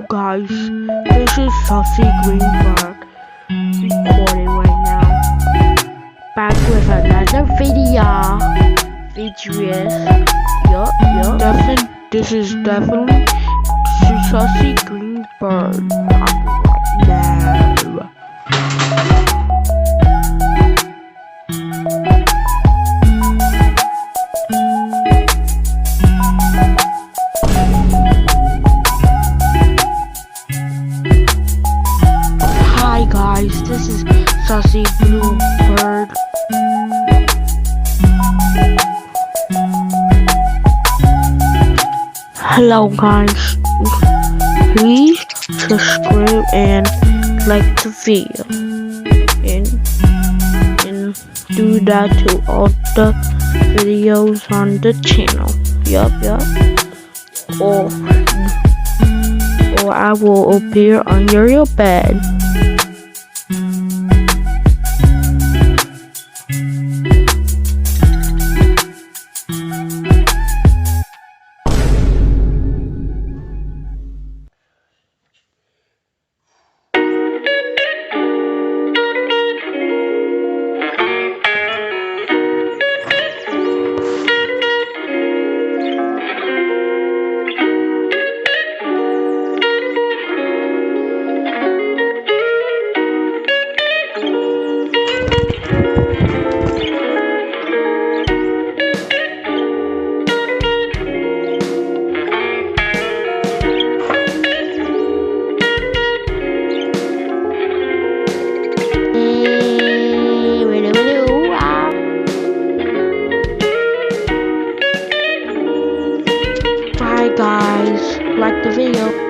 guys, this is Saucy Greenberg recording right now. Back with another video. Features. This is definitely Saucy Greenberg right now. Hi guys, this is Saucy Bluebird. Hello guys, please subscribe and like the video and do that to all the videos on the channel. Or I will appear under your bed. Bye guys, like the video.